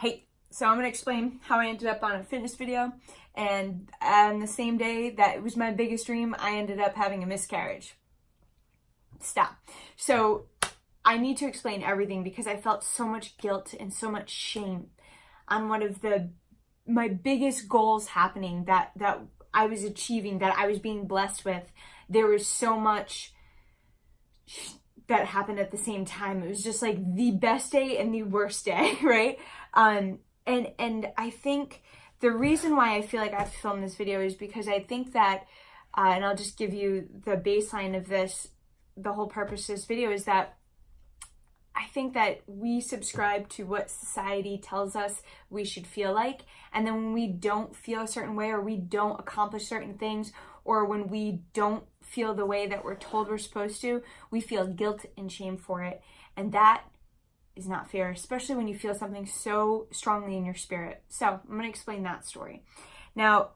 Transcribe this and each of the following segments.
Hey, so I'm going to explain how I ended up on a fitness video, and on the same day that it was my biggest dream, I ended up having a miscarriage. Stop. So I need to explain everything because I felt so much guilt and so much shame on one of my biggest goals happening that I was achieving, that I was being blessed with. There was so much that happened at the same time. It was just like the best day and the worst day, right? And I think the reason why I feel like I have to film this video is because I think that, and I'll just give you the baseline of this, the whole purpose of this video is that I think that we subscribe to what society tells us we should feel like. And then when we don't feel a certain way, or we don't accomplish certain things, or when we don't feel the way that we're told we're supposed to, we feel guilt and shame for it. And that is not fair, especially when you feel something so strongly in your spirit. So I'm going to explain that story. Now,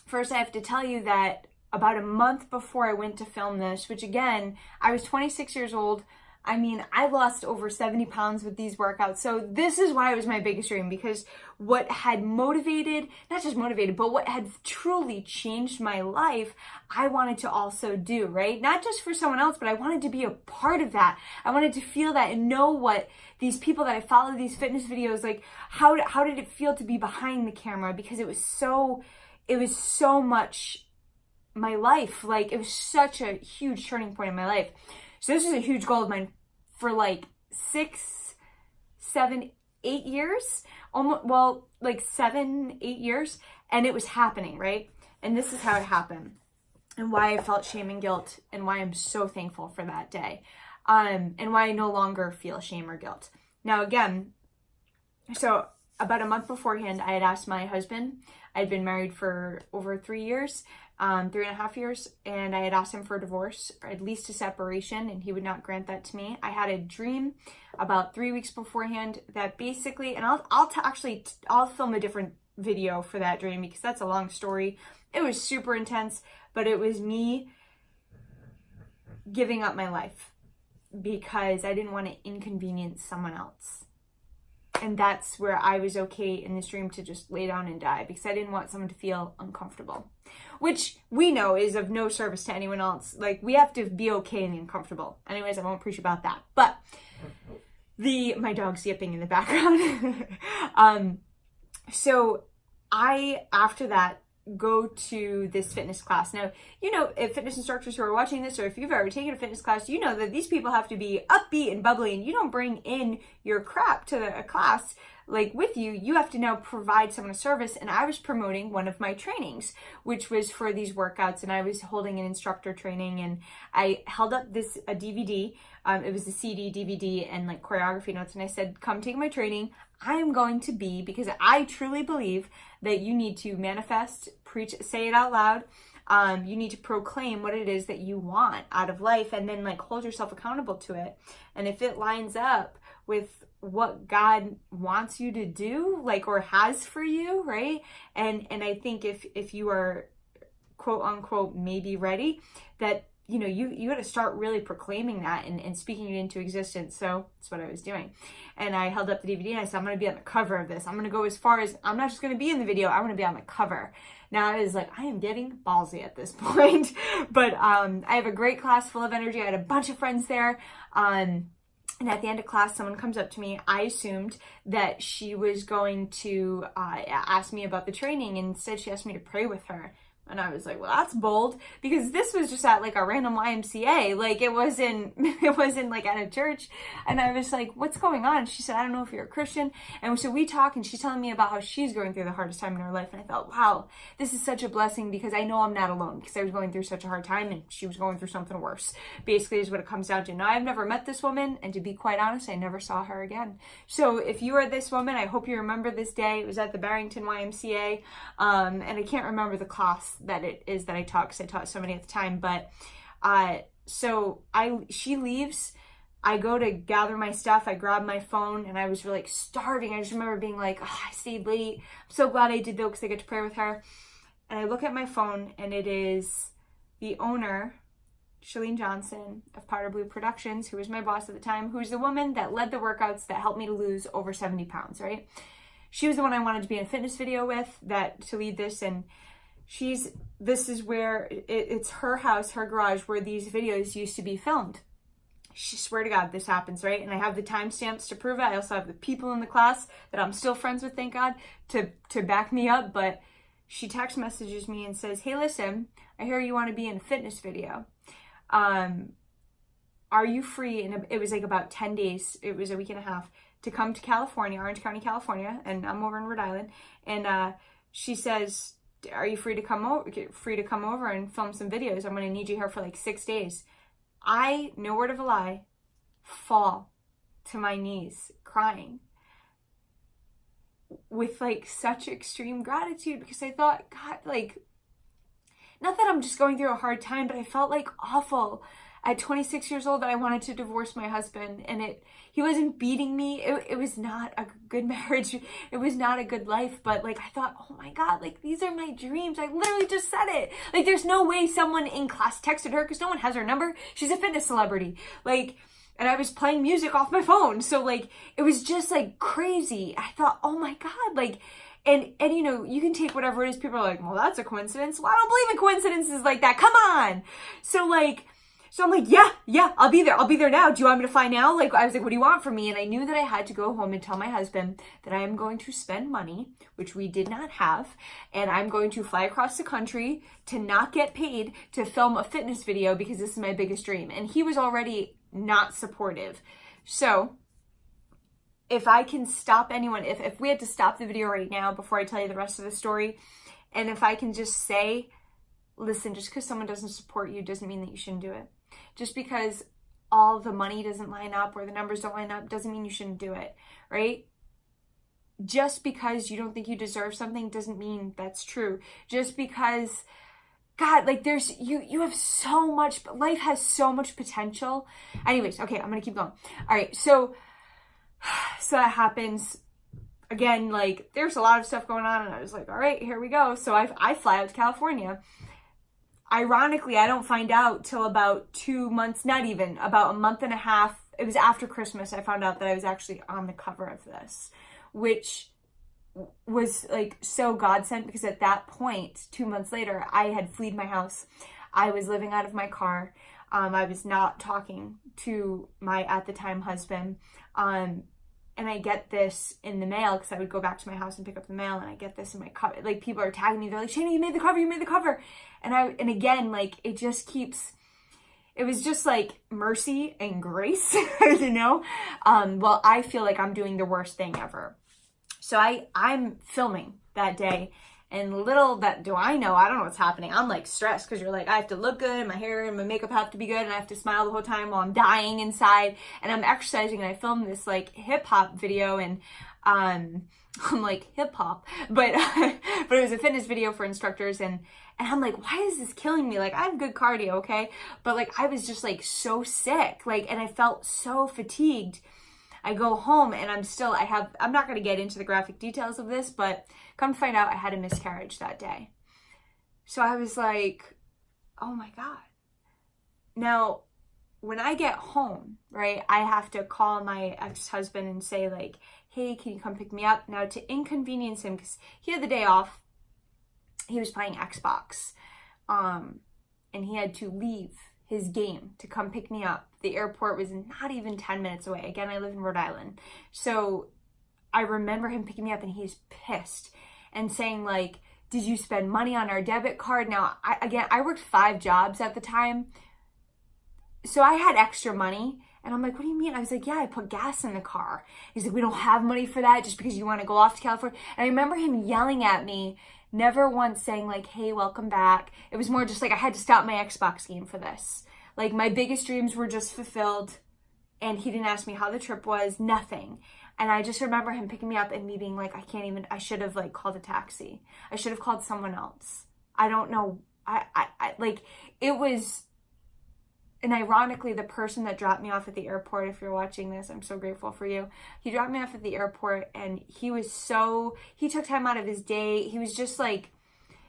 first I have to tell you that about a month before I went to film this, which again, I was 26 years old. I mean, I lost over 70 pounds with these workouts. So this is why it was my biggest dream, because what had motivated, not just motivated, but what had truly changed my life, I wanted to also do, right? Not just for someone else, but I wanted to be a part of that. I wanted to feel that and know what these people that I follow, these fitness videos, like how did it feel to be behind the camera? Because it was so much my life. Like it was such a huge turning point in my life. So this was a huge goal of mine for like 6, 7, 8 years, almost, well, like 7, 8 years, and it was happening, right? And this is how it happened, and why I felt shame and guilt, and why I'm so thankful for that day, and why I no longer feel shame or guilt. Now again, so about a month beforehand, I had asked my husband, I'd been married for over 3 years, 3.5 years, and I had asked him for a divorce, or at least a separation, and he would not grant that to me. I had a dream about 3 weeks beforehand that basically, and I'll film a different video for that dream because that's a long story. It was super intense, but it was me giving up my life because I didn't want to inconvenience someone else. And that's where I was okay in this dream to just lay down and die, because I didn't want someone to feel uncomfortable, which we know is of no service to anyone else. Like, we have to be okay and uncomfortable. Anyways, I won't preach about that. But my dog's yipping in the background. So I, after that, go to this fitness class. Now, you know, if fitness instructors who are watching this, or if you've ever taken a fitness class, you know that these people have to be upbeat and bubbly, and you don't bring in your crap to a class like with you. You have to now provide someone a service. And I was promoting one of my trainings, which was for these workouts, and I was holding an instructor training, and I held up a DVD. It was a CD, DVD, and like choreography notes, and I said, come take my training. I am going to be, because I truly believe that you need to manifest, preach, say it out loud. You need to proclaim what it is that you want out of life, and then like hold yourself accountable to it. And if it lines up with what God wants you to do, like, or has for you, right? And I think if you are quote unquote maybe ready, that you know, you got to start really proclaiming that and speaking it into existence. So that's what I was doing. And I held up the DVD and I said, I'm going to be on the cover of this. I'm going to go as far as, I'm not just going to be in the video, I want to be on the cover. Now I was like, I am getting ballsy at this point. But I have a great class full of energy. I had a bunch of friends there. And at the end of class, someone comes up to me. I assumed that she was going to ask me about the training. And instead, she asked me to pray with her. And I was like, well, that's bold, because this was just at like a random YMCA. Like it wasn't like at a church. And I was like, what's going on? She said, I don't know if you're a Christian. And so we talk, and she's telling me about how she's going through the hardest time in her life. And I thought, wow, this is such a blessing, because I know I'm not alone, because I was going through such a hard time and she was going through something worse. Basically is what it comes down to. Now, I've never met this woman, and to be quite honest, I never saw her again. So if you are this woman, I hope you remember this day. It was at the Barrington YMCA. And I can't remember the class that it is that I taught, because I taught so many at the time. But so she leaves, I go to gather my stuff, I grab my phone, and I was really like starving. I just remember being like, oh, I stayed late, I'm so glad I did though, because I get to pray with her. And I look at my phone, and it is the owner, Chalene Johnson of Powder Blue Productions, who was my boss at the time, who's the woman that led the workouts that helped me to lose over 70 pounds, right? she was the one I wanted to be in a fitness video with, to lead this, and this is where it's her house, her garage, where these videos used to be filmed. She swear to God this happens, right? And I have the timestamps to prove it. I also have the people in the class that I'm still friends with, thank God, to back me up. But she text messages me and says, hey, listen, I hear you want to be in a fitness video. Are you free? And it was like about 10 days. It was a week and a half to come to California, Orange County, California. And I'm over in Rhode Island. And she says, are you free to come over and film some videos? I'm going to need you here for like 6 days. I, no word of a lie, fall to my knees crying with like such extreme gratitude, because I thought, God, like, not that I'm just going through a hard time, but I felt like awful at 26 years old that I wanted to divorce my husband, and he wasn't beating me. It was not a good marriage. It was not a good life, but like I thought, oh my God, like these are my dreams. I literally just said it. Like there's no way someone in class texted her, because no one has her number. She's a fitness celebrity. Like, and I was playing music off my phone. So like, it was just like crazy. I thought, oh my God, like, and you know, you can take whatever it is. People are like, well, that's a coincidence. Well, I don't believe in coincidences like that. Come on. So I'm like, yeah, I'll be there. I'll be there now. Do you want me to fly now? Like, I was like, what do you want from me? And I knew that I had to go home and tell my husband that I am going to spend money, which we did not have. And I'm going to fly across the country to not get paid to film a fitness video, because this is my biggest dream. And he was already not supportive. So if I can stop anyone, if we had to stop the video right now before I tell you the rest of the story, and if I can just say, listen, just because someone doesn't support you doesn't mean that you shouldn't do it. Just because all the money doesn't line up or the numbers don't line up doesn't mean you shouldn't do it, right? Just because you don't think you deserve something doesn't mean that's true. Just because, God, like there's, you have so much, life has so much potential. Anyways, okay, I'm gonna keep going. All right, so that happens. Again, like there's a lot of stuff going on, and I was like, all right, here we go. So I fly out to California. Ironically, I don't find out till about 2 months, not even, about a month and a half. It was after Christmas I found out that I was actually on the cover of this, which was like so God sent, because at that point, 2 months later, I had fled my house. I was living out of my car. I was not talking to my, at the time, husband. And I get this in the mail, because I would go back to my house and pick up the mail, and I get this in my cover. Like, people are tagging me. They're like, Shana, you made the cover. And again, like, it just keeps, it was just like mercy and grace, you know? Well, I feel like I'm doing the worst thing ever. So I'm filming that day, and little that do I know, I don't know what's happening. I'm like stressed, because you're like, I have to look good, my hair and my makeup have to be good, and I have to smile the whole time while I'm dying inside, and I'm exercising, and I filmed this like hip hop video, and I'm like hip hop, but it was a fitness video for instructors, and I'm like, why is this killing me? Like, I have good cardio, okay? But like, I was just like so sick, like, and I felt so fatigued. I go home, and I'm not going to get into the graphic details of this, but come to find out, I had a miscarriage that day. So I was like, oh my God. Now, when I get home, right, I have to call my ex-husband and say like, hey, can you come pick me up? Now, to inconvenience him, because he had the day off, he was playing Xbox, and he had to leave his game to come pick me up. The airport was not even 10 minutes away. Again, I live in Rhode Island. So I remember him picking me up, and he's pissed and saying like, did you spend money on our debit card? Now, I worked 5 jobs at the time, so I had extra money. And I'm like, what do you mean? I was like, yeah, I put gas in the car. He's like, we don't have money for that just because you want to go off to California. And I remember him yelling at me, never once saying like, hey, welcome back. It was more just like, I had to stop my Xbox game for this. Like, my biggest dreams were just fulfilled, and he didn't ask me how the trip was, nothing. And I just remember him picking me up and me being like, I should have like called a taxi. I should have called someone else. I don't know. Like, it was, and ironically, the person that dropped me off at the airport, if you're watching this, I'm so grateful for you. He dropped me off at the airport, and he took time out of his day. He was just like,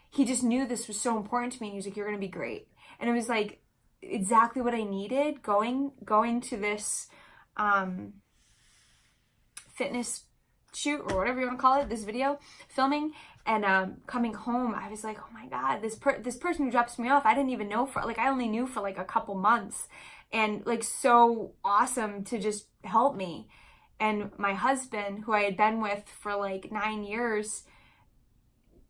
he just knew this was so important to me. He was like, you're going to be great. And it was like exactly what I needed, going to this fitness shoot, or whatever you want to call it, this video filming, and coming home, I was like, oh my God, this person who drops me off, I didn't even know for, like, I only knew for like a couple months, and like so awesome to just help me. And my husband, who I had been with for like 9 years,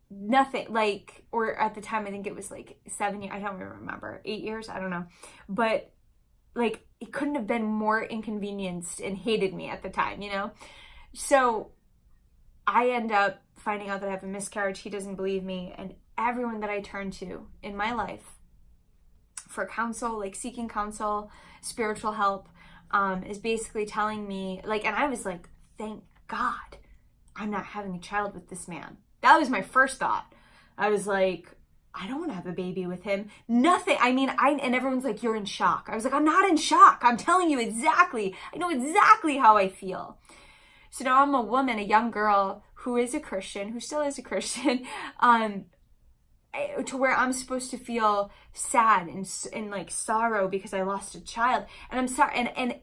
nothing, like, or at the time I think it was like 7 years, I don't even remember, 8 years, I don't know, but like he couldn't have been more inconvenienced and hated me at the time, you know? So I end up finding out that I have a miscarriage. He doesn't believe me, and everyone that I turn to in my life for counsel, like seeking counsel, spiritual help, is basically telling me, like, and I was like, thank God I'm not having a child with this man. That was my first thought. I was like, I don't want to have a baby with him. Nothing. I mean, and everyone's like, you're in shock. I was like, I'm not in shock. I'm telling you exactly. I know exactly how I feel. So now I'm a woman, a young girl who is a Christian, who still is a Christian, to where I'm supposed to feel sad and like sorrow because I lost a child. And I'm sorry. And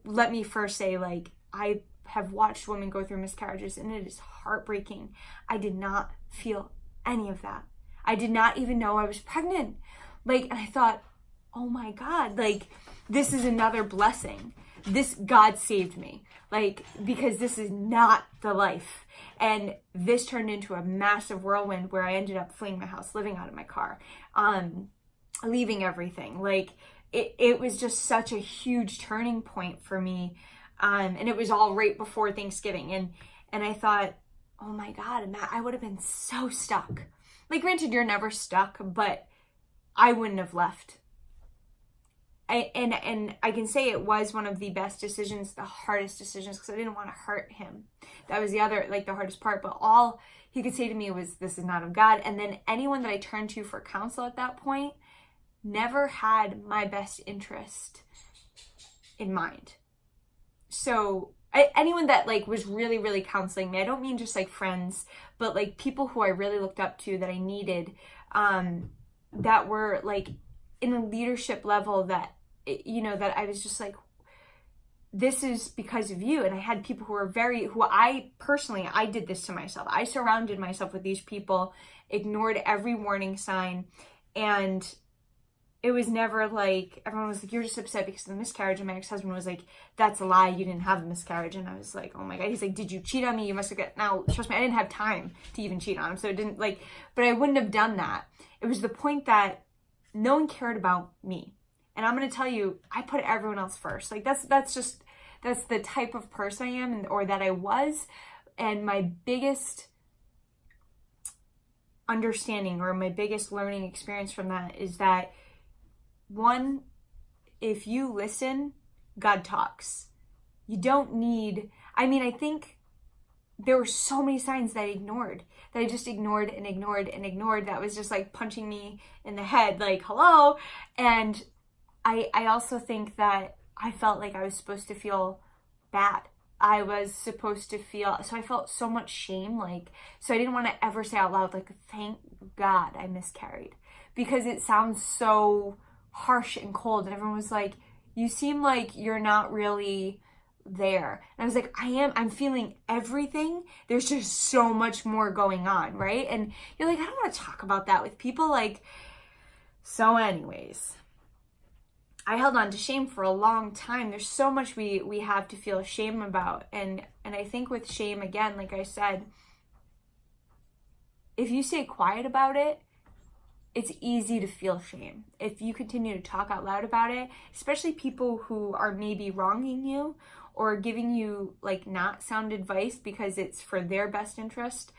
let me first say, like, I have watched women go through miscarriages, and it is heartbreaking. I did not feel any of that. I did not even know I was pregnant. Like, and I thought, oh my God, like, this is another blessing. God saved me. Like, because this is not the life. And this turned into a massive whirlwind where I ended up fleeing my house, living out of my car, leaving everything. Like, it was just such a huge turning point for me. And it was all right before Thanksgiving. And I thought, oh my God, I would have been so stuck. Like, granted, you're never stuck, but I wouldn't have left. And I can say it was one of the best decisions, the hardest decisions, because I didn't want to hurt him. That was the other, like, the hardest part. But all he could say to me was, this is not of God. And then anyone that I turned to for counsel at that point never had my best interest in mind. So anyone that, like, was really, really counseling me, I don't mean just like friends, but like people who I really looked up to, that I needed, that were like in a leadership level, that, you know, that I was just like, this is because of you. And I had people who I personally did this to myself. I surrounded myself with these people, ignored every warning sign, and it was never like, everyone was like, you're just upset because of the miscarriage. And my ex-husband was like, that's a lie. You didn't have a miscarriage. And I was like, oh my God. He's like, did you cheat on me? You must have now, trust me, I didn't have time to even cheat on him. So it didn't, like, but I wouldn't have done that. It was the point that no one cared about me. And I'm going to tell you, I put everyone else first. Like, that's the type of person I am, or that I was. And my biggest understanding, or my biggest learning experience from that, is that, one, if you listen, God talks. You don't need, I mean, I think there were so many signs that I just ignored and ignored and ignored. That was just like punching me in the head, like, hello. And I also think that I felt like I was supposed to feel bad. I was supposed to feel, so I felt so much shame, like, so I didn't want to ever say out loud, like, thank God I miscarried, because it sounds so harsh and cold. And everyone was like, you seem like you're not really there. And I was like, I'm feeling everything. There's just so much more going on, right? And you're like, I don't want to talk about that with people. Like, so anyways, I held on to shame for a long time. There's so much we have to feel shame about. And I think with shame, again, like I said, if you stay quiet about it, it's easy to feel shame. If you continue to talk out loud about it, especially people who are maybe wronging you or giving you like not sound advice because it's for their best interest,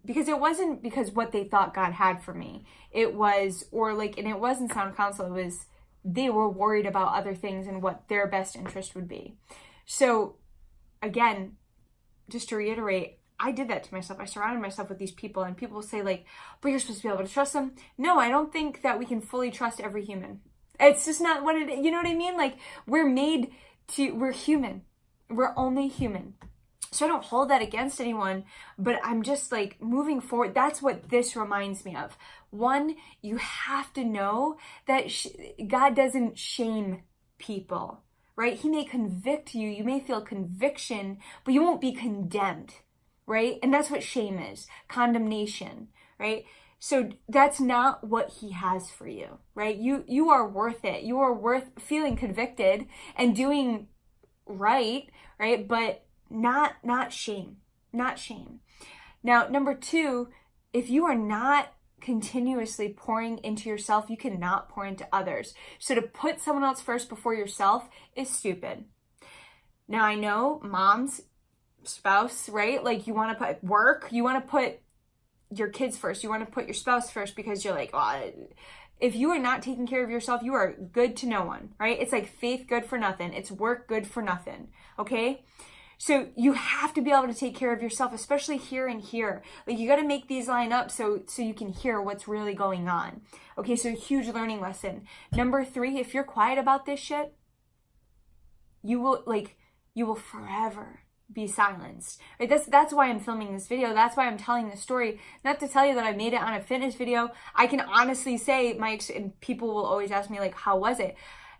because it wasn't because what they thought God had for me. It was, and it wasn't sound counsel. It was, they were worried about other things and what their best interest would be. So again, just to reiterate, I did that to myself. I surrounded myself with these people, and people will say like, but you're supposed to be able to trust them. No, I don't think that we can fully trust every human. It's just not what it, you know what I mean? Like, we're human. We're only human. So I don't hold that against anyone, but I'm just like moving forward. That's what this reminds me of. One, you have to know that God doesn't shame people, right? He may convict you. You may feel conviction, but you won't be condemned, right? And that's what shame is, condemnation, right? So that's not what he has for you, right? You are worth it. You are worth feeling convicted and doing right, but not shame, not shame. Now, number 2, if you are not continuously pouring into yourself, you cannot pour into others. So to put someone else first before yourself is stupid. Now, I know moms, spouse, right? Like, you want to put work, you want to put your kids first, you want to put your spouse first, because you're like, oh, if you are not taking care of yourself, you are good to no one, right? It's like faith good for nothing. It's work good for nothing, okay? So you have to be able to take care of yourself, especially here and here. Like, you got to make these line up so you can hear what's really going on. Okay, so huge learning lesson. Number 3, if you're quiet about this shit, you will forever be silenced, right? That's why I'm filming this video. That's why I'm telling this story. Not to tell you that I made it on a fitness video. I can honestly say and people will always ask me, like, how was it?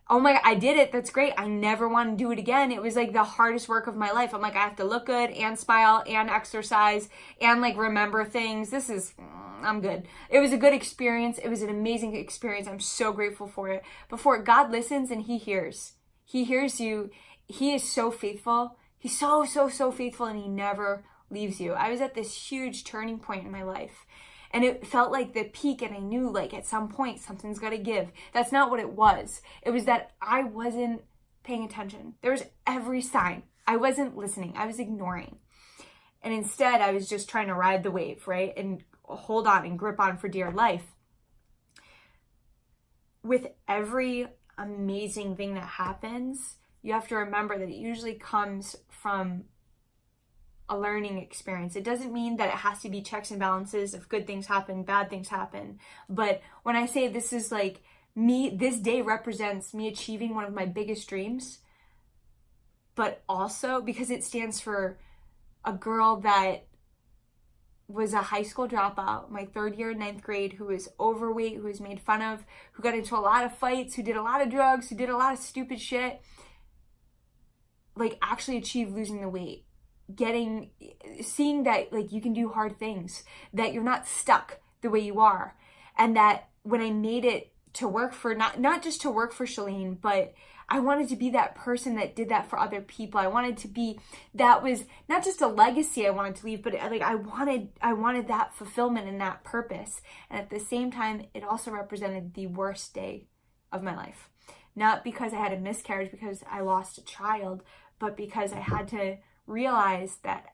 Oh my God, I did it. That's great. I never want to do it again. It was like the hardest work of my life. I'm like, I have to look good and smile and exercise and like remember things. I'm good. It was a good experience. It was an amazing experience. I'm so grateful for it. Before God listens and he hears you. He is so faithful. He's so faithful, and he never leaves you. I was at this huge turning point in my life. And it felt like the peak, and I knew, like, at some point something's got to give. That's not what it was. It was that I wasn't paying attention. There was every sign. I wasn't listening. I was ignoring. And instead, I was just trying to ride the wave, right? And hold on and grip on for dear life. With every amazing thing that happens, you have to remember that it usually comes from a learning experience. It doesn't mean that it has to be checks and balances. If good things happen, bad things happen. But when I say this is like me, this day represents me achieving one of my biggest dreams, but also because it stands for a girl that was a high school dropout, my 3rd year in 9th grade, who was overweight, who was made fun of, who got into a lot of fights, who did a lot of drugs, who did a lot of stupid shit, like actually achieved losing the weight. Seeing that like you can do hard things, that you're not stuck the way you are. And that when I made it to work for, not just to work for Chalene, but I wanted to be that person that did that for other people. I wanted to be, that was not just a legacy I wanted to leave, but like I wanted that fulfillment and that purpose. And at the same time, it also represented the worst day of my life. Not because I had a miscarriage, because I lost a child, but because I had to realize that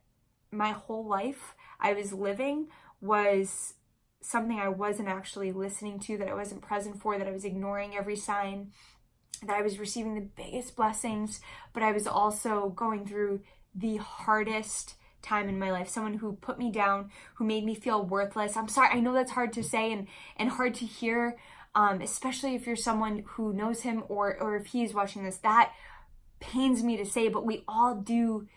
my whole life I was living was something I wasn't actually listening to, that I wasn't present for, that I was ignoring every sign, that I was receiving the biggest blessings, but I was also going through the hardest time in my life. Someone who put me down, who made me feel worthless. I'm sorry, I know that's hard to say and hard to hear, especially if you're someone who knows him or if he's watching this. That pains me to say, but we all do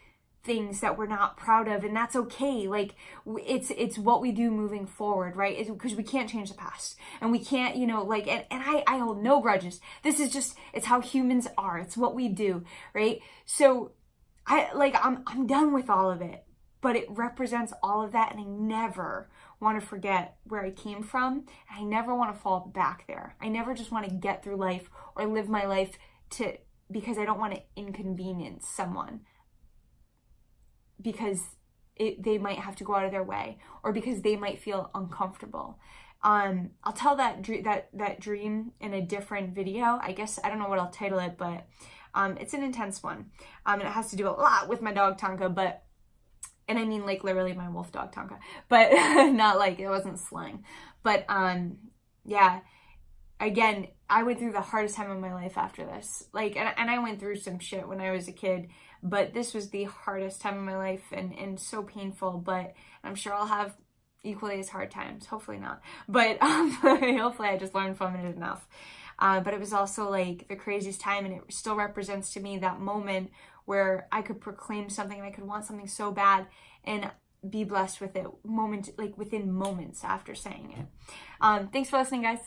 things that we're not proud of, and that's okay. Like, it's what we do moving forward, right? It's because we can't change the past, and we can't, like, and I hold no grudges. This is just, it's how humans are. It's what we do, right? So I'm done with all of it, but it represents all of that, and I never want to forget where I came from. And I never want to fall back there. I never just want to get through life or live my life because I don't want to inconvenience someone, because they might have to go out of their way, or because they might feel uncomfortable. I'll tell that dream in a different video. I guess, I don't know what I'll title it, but it's an intense one. And it has to do a lot with my dog Tonka, and I mean like literally my wolf dog Tonka, but not like, it wasn't slang. But yeah, again, I went through the hardest time of my life after this. Like, and I went through some shit when I was a kid, but this was the hardest time of my life, and so painful. But I'm sure I'll have equally as hard times. Hopefully not. But hopefully I just learned from it enough. But it was also like the craziest time, and it still represents to me that moment where I could proclaim something and I could want something so bad and be blessed with it within moments after saying it. Thanks for listening, guys.